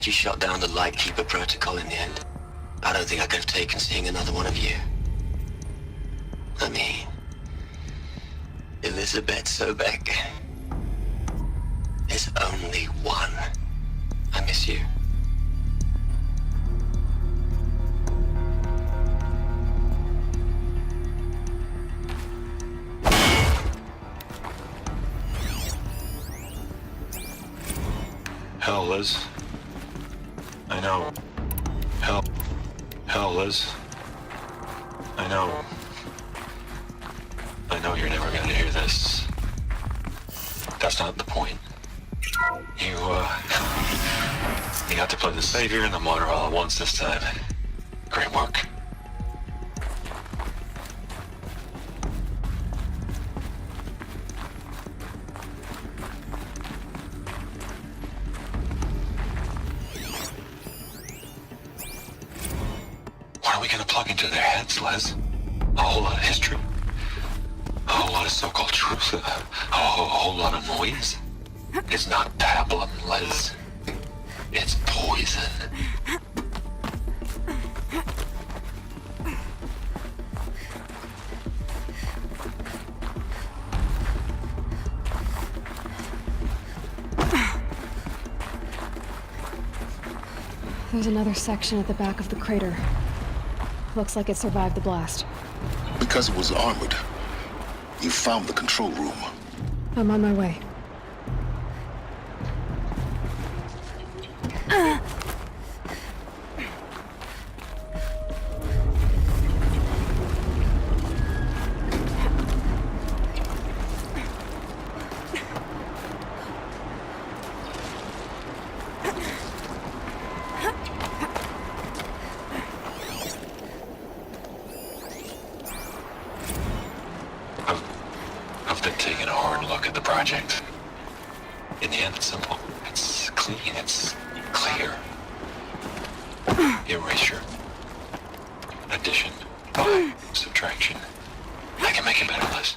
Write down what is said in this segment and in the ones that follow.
You shot down the Lightkeeper protocol in the end. I don't think I could have taken seeing another one of you. I mean, Elizabeth Sobek. There's only one. I miss you. Hell, Liz. I know. Hell, Liz. I know. I know you're never gonna hear this. That's not the point. You got to play the savior and the martyr all at once this time. Great work. What are we gonna plug into their heads, Les? A whole lot of history? A whole lot of so-called truth? A whole lot of noise? It's not pablum, Les. It's poison. There's another section at the back of the crater. Looks like it survived the blast. Because it was armored. You found the control room. I'm on my way. I've been taking a hard look at the project. In the end, it's simple. It's clean. It's clear. Erasure. Addition. By subtraction. I can make it better, Liz.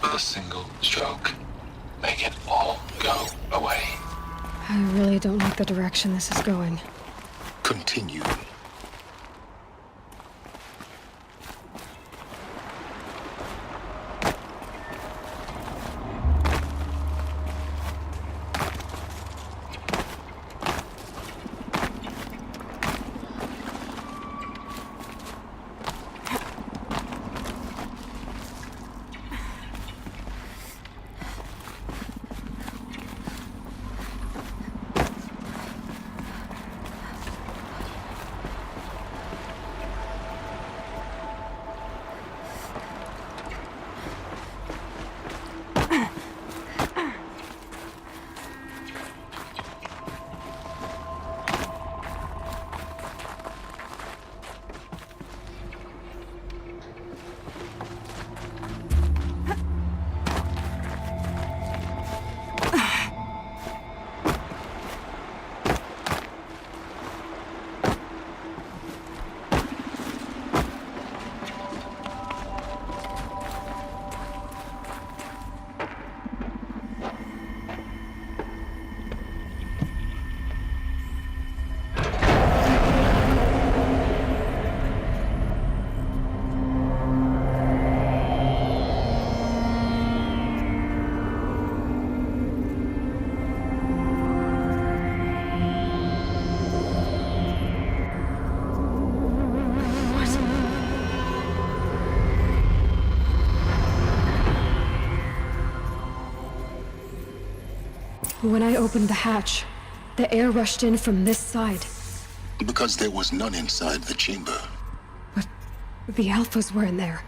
With a single stroke. Make it all go away. I really don't like the direction this is going. Continue. When I opened the hatch, the air rushed in from this side. Because there was none inside the chamber. But the Alphas were in there.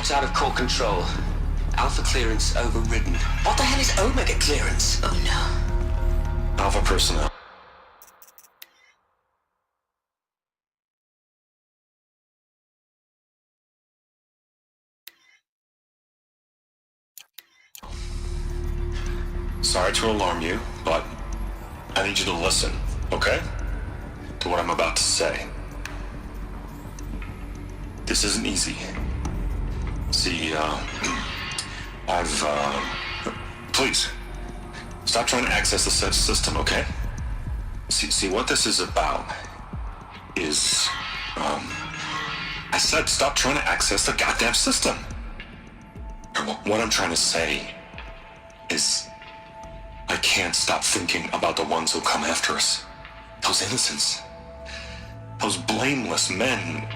Reports out of core control. Alpha clearance overridden. What the hell is Omega clearance? Oh no. Alpha personnel. Sorry to alarm you, but I need you to listen, okay? To what I'm about to say. This isn't easy. See, please, stop trying to access the system, okay? See, what this is about is, I said stop trying to access the goddamn system. What I'm trying to say is, I can't stop thinking about the ones who come after us. Those innocents. Those blameless men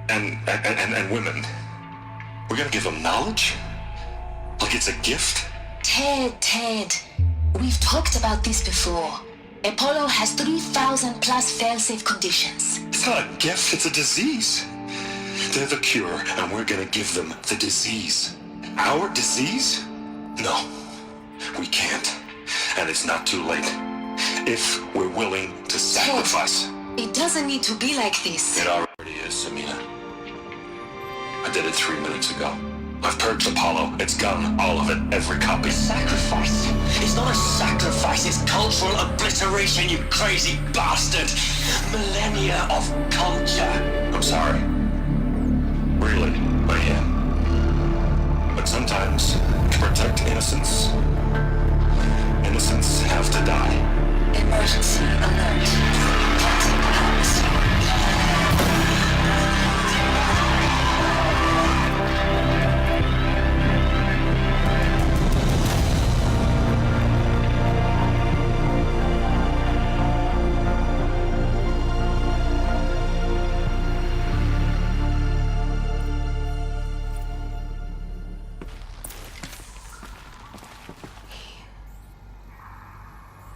and women. We're gonna give them knowledge? Like it's a gift? Ted. We've talked about this before. Apollo has 3,000 plus fail-safe conditions. It's not a gift, it's a disease. They're the cure, and we're gonna give them the disease. Our disease? No, we can't. And it's not too late. If we're willing to sacrifice. It doesn't need to be like this. It already is, Samina. I did it 3 minutes ago. I've purged Apollo. It's gone. All of it. Every copy. Sacrifice? It's not a sacrifice, it's cultural obliteration, you crazy bastard! Millennia of culture! I'm sorry. Really, I am. But sometimes, to protect innocence, innocents have to die. Emergency alert. Toxic atmosphere.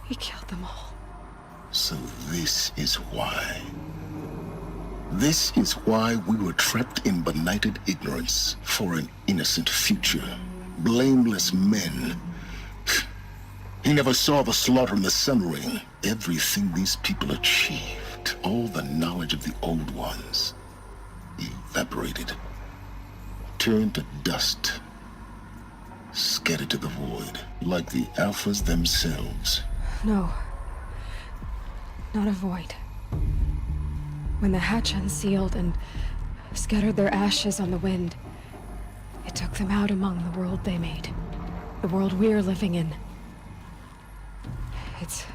He killed them all. So this is why. This is why we were trapped in benighted ignorance for an innocent future. Blameless men. He never saw the slaughter in the Sun Ring. Everything these people achieved, all the knowledge of the old ones, evaporated, turned to dust, scattered to the void, like the Alphas themselves. No. Not a void. When the hatch unsealed and scattered their ashes on the wind, it took them out among the world they made. The world we're living in. It's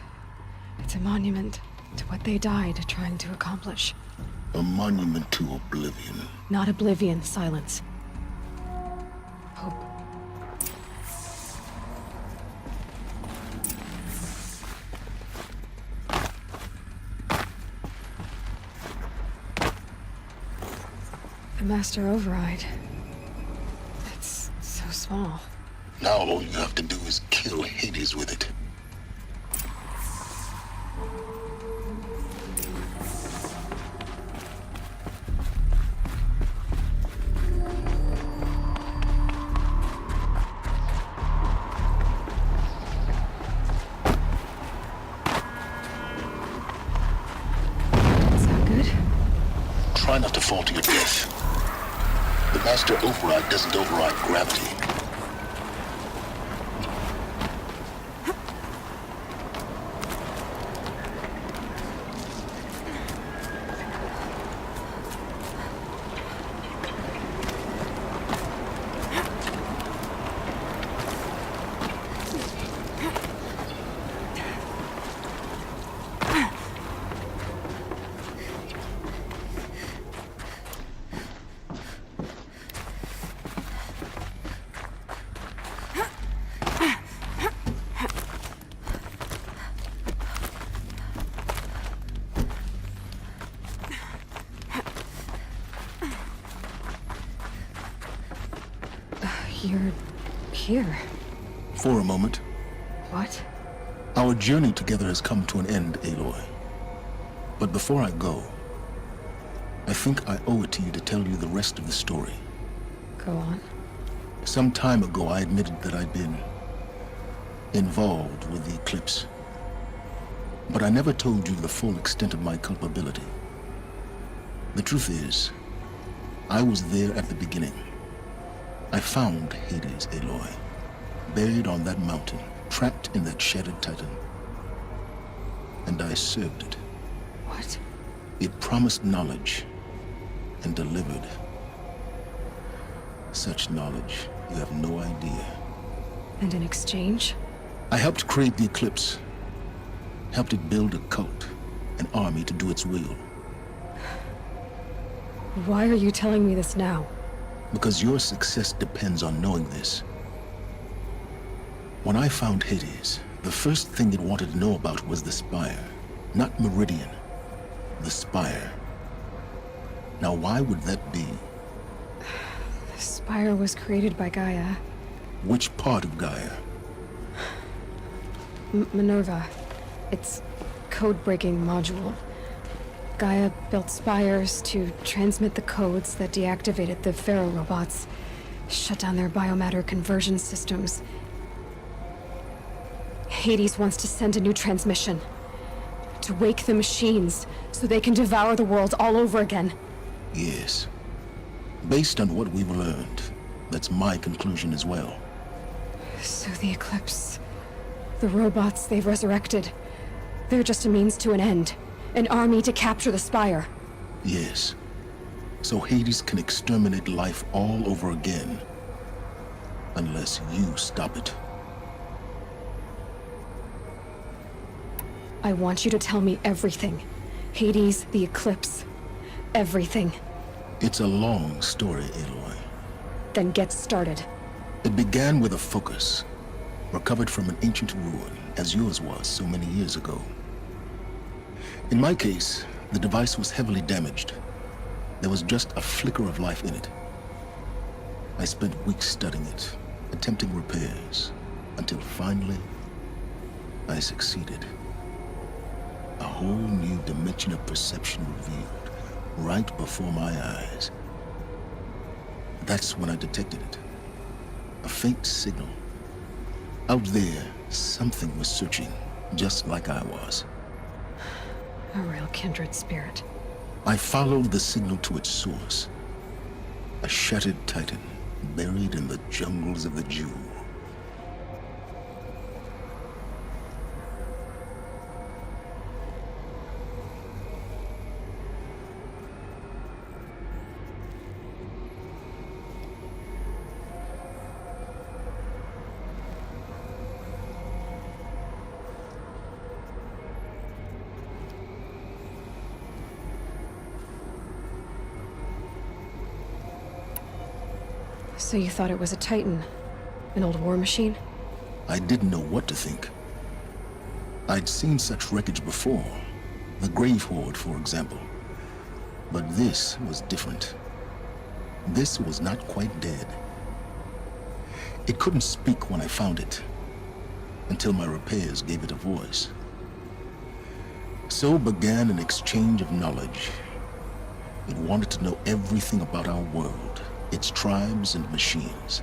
a monument to what they died trying to accomplish. A monument to oblivion. Not oblivion, silence. Hope. The Master Override. It's so small. Now all you have to do is kill Hades with it. Is that good? Try not to fall to your death. The Master Override doesn't override gravity. You're here. For a moment, What? our journey together has come to an end, Aloy. But before I go, I think I owe it to you to tell you the rest of the story. Go on. Some time ago, I admitted that I'd been involved with the eclipse. But I never told you the full extent of my culpability. The truth is, I was there at the beginning. I found Hades, Aloy, buried on that mountain, trapped in that shattered titan. And I served it. What? It promised knowledge and delivered. Such knowledge, you have no idea. And in exchange? I helped create the eclipse. Helped it build a cult, an army to do its will. Why are you telling me this now? Because your success depends on knowing this. When I found Hades, the first thing it wanted to know about was the Spire. Not Meridian. The Spire. Now why would that be? The Spire was created by Gaia. Which part of Gaia? Minerva. Its code-breaking module. Gaia built spires to transmit the codes that deactivated the Pharaoh robots, shut down their biomatter conversion systems. Hades wants to send a new transmission. To wake the machines, so they can devour the world all over again. Yes. Based on what we've learned, that's my conclusion as well. So the Eclipse... the robots they've resurrected... they're just a means to an end. An army to capture the Spire. Yes. So Hades can exterminate life all over again. Unless you stop it. I want you to tell me everything. Hades, the Eclipse, everything. It's a long story, Aloy. Then get started. It began with a focus, recovered from an ancient ruin, as yours was so many years ago. In my case, the device was heavily damaged. There was just a flicker of life in it. I spent weeks studying it, attempting repairs, until finally, I succeeded. A whole new dimension of perception revealed, right before my eyes. That's when I detected it. A faint signal. Out there, something was searching, just like I was. A real kindred spirit. I followed the signal to its source. A shattered titan, buried in the jungles of the Jewel. So you thought it was a Titan? An old war machine? I didn't know what to think. I'd seen such wreckage before. The Grave Horde, for example. But this was different. This was not quite dead. It couldn't speak when I found it, until my repairs gave it a voice. So began an exchange of knowledge. It wanted to know everything about our world, its tribes and machines.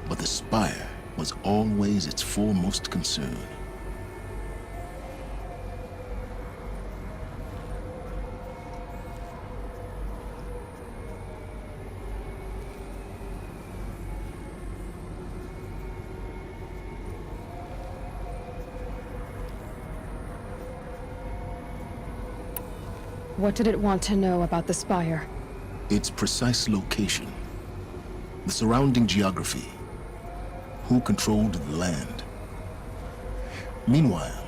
But the Spire was always its foremost concern. What did it want to know about the Spire? Its precise location, the surrounding geography, who controlled the land. Meanwhile,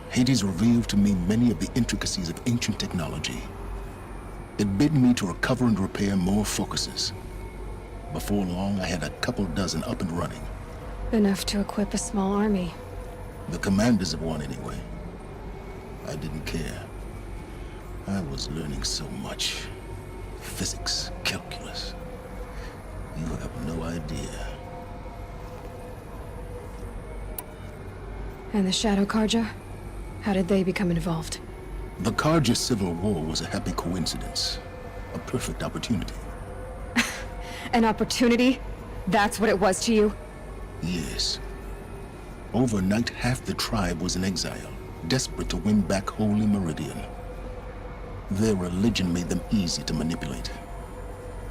Hades revealed to me many of the intricacies of ancient technology. It bid me to recover and repair more focuses. Before long, I had a couple dozen up and running. Enough to equip a small army. The commanders of one, anyway. I didn't care. I was learning so much. Physics, calculus. You have no idea. And the Shadow Karja? How did they become involved? The Karja Civil War was a happy coincidence. A perfect opportunity. An opportunity? That's what it was to you? Yes. Overnight, half the tribe was in exile, desperate to win back Holy Meridian. Their religion made them easy to manipulate.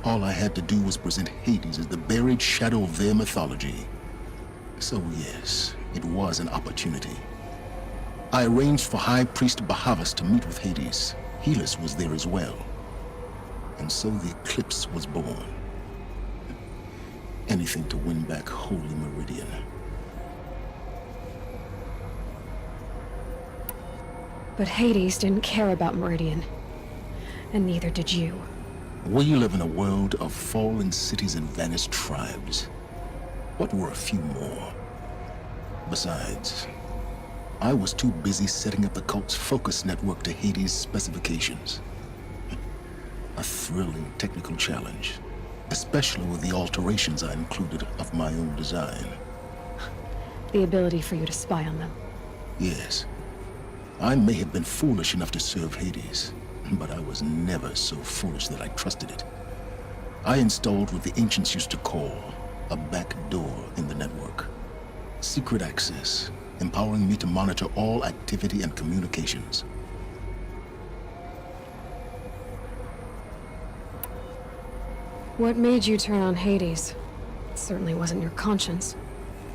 All I had to do was present Hades as the buried shadow of their mythology. So yes, it was an opportunity. I arranged for High Priest Bahavas to meet with Hades. Helis was there as well. And so the eclipse was born. Anything to win back Holy Meridian. But Hades didn't care about Meridian. And neither did you. We live in a world of fallen cities and vanished tribes. What were a few more? Besides, I was too busy setting up the cult's focus network to Hades' specifications. A thrilling technical challenge, especially with the alterations I included of my own design. The ability for you to spy on them. Yes, I may have been foolish enough to serve Hades, but I was never so foolish that I trusted it. I installed what the ancients used to call a back door in the network. Secret access, empowering me to monitor all activity and communications. What made you turn on Hades? It certainly wasn't your conscience.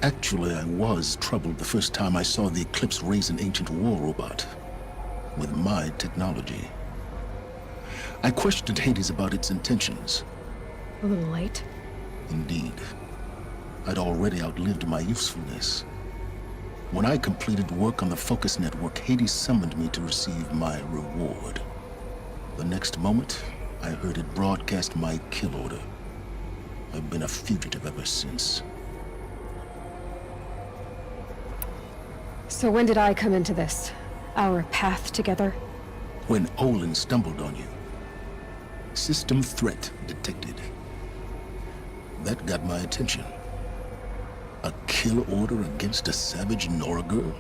Actually, I was troubled the first time I saw the Eclipse raise an ancient war robot. With my technology. I questioned Hades about its intentions. A little late. Indeed. I'd already outlived my usefulness. When I completed work on the Focus Network, Hades summoned me to receive my reward. The next moment, I heard it broadcast my kill order. I've been a fugitive ever since. So when did I come into this? Our path together? When Olin stumbled on you. System threat detected. That got my attention. A kill order against a savage Nora girl?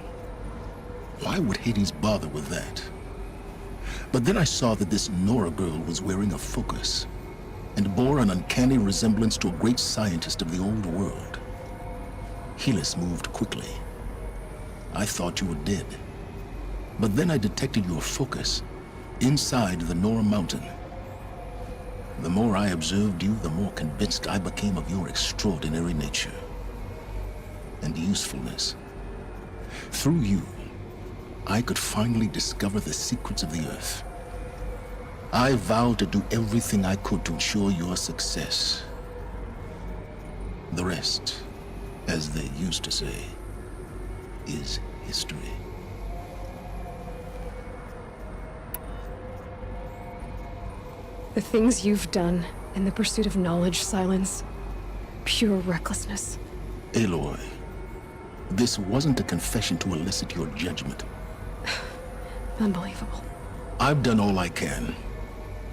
Why would Hades bother with that? But then I saw that this Nora girl was wearing a focus, and bore an uncanny resemblance to a great scientist of the old world. Helis moved quickly. I thought you were dead. But then I detected your focus inside the Nora mountain. The more I observed you, the more convinced I became of your extraordinary nature and usefulness. Through you, I could finally discover the secrets of the Earth. I vowed to do everything I could to ensure your success. The rest, as they used to say, is history. The things you've done in the pursuit of knowledge, Silence. Pure recklessness. Aloy, this wasn't a confession to elicit your judgment. Unbelievable. I've done all I can.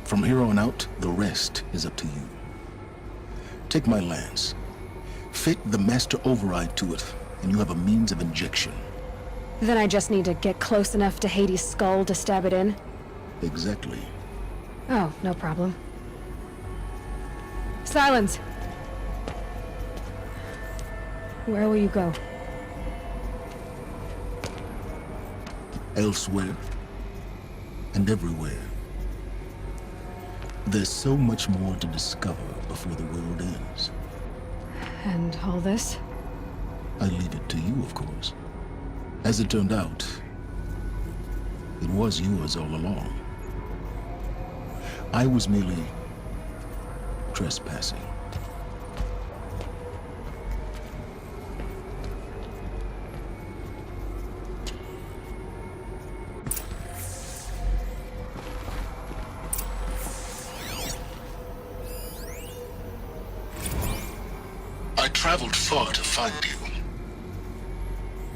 From here on out, the rest is up to you. Take my lance. Fit the master override to it, and you have a means of injection. Then I just need to get close enough to Hades' skull to stab it in? Exactly. Oh, no problem. Silence! Where will you go? Elsewhere. And everywhere. There's so much more to discover before the world ends. And all this? I leave it to you, of course. As it turned out, it was yours all along. I was merely trespassing. I traveled far to find you.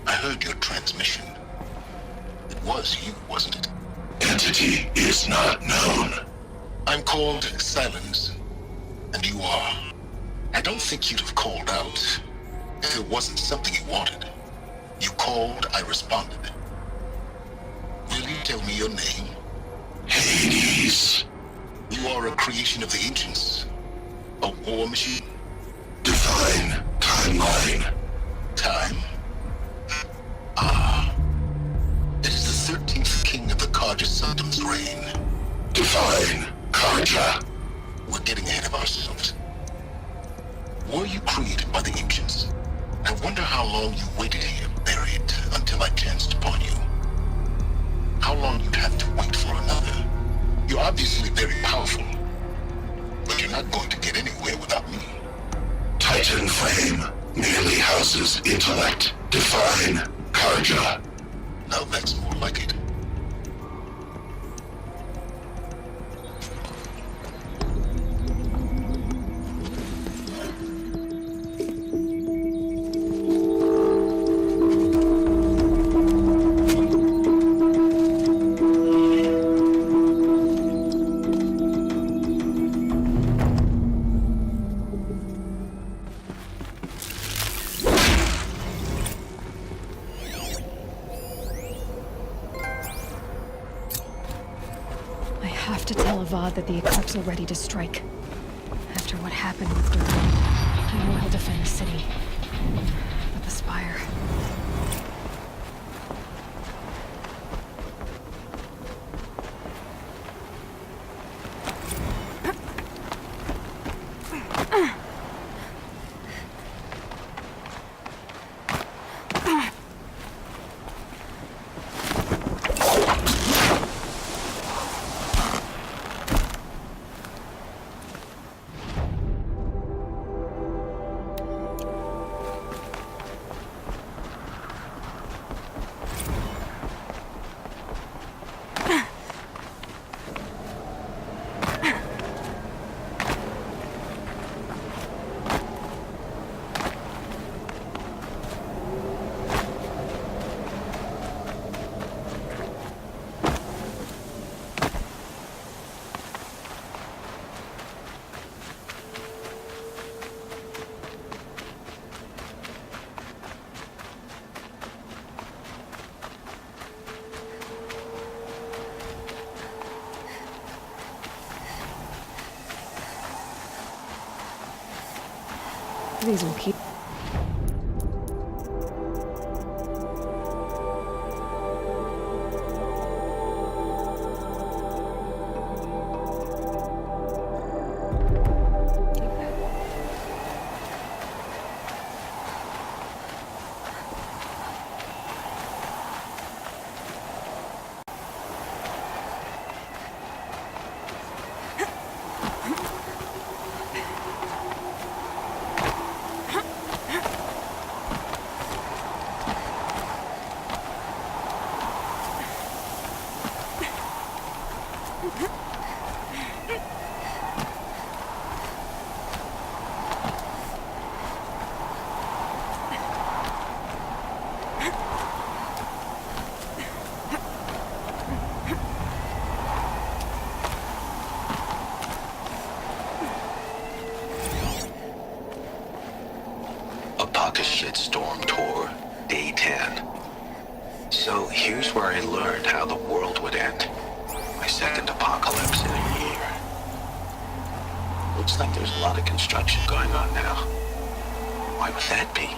I heard your transmission. It was you, wasn't it? Entity is not known. I'm called Silence, and you are. I don't think you'd have called out if it wasn't something you wanted. You called, I responded. Will you tell me your name? Hades. You are a creation of the ancients. A war machine? Define timeline. Time? Ah. It is the 13th king of the Karja Saddam's reign. Define Karja. We're getting ahead of ourselves. Were you created by the ancients? I wonder how long you waited here, buried, until I chanced upon you. How long you'd have to wait for another. You're obviously very powerful, but you're not going to get anywhere without me. Titan flame merely houses intellect. Define Karja. Now that's more like it. I have to tell Avad that the Eclipse are ready to strike. After what happened with Durand, I know he'll defend the city. But the Spire... These will keep... Shitstorm Tour, Day 10. So here's where I learned how the world would end. My second apocalypse in a year. Looks like there's a lot of construction going on now. Why would that be?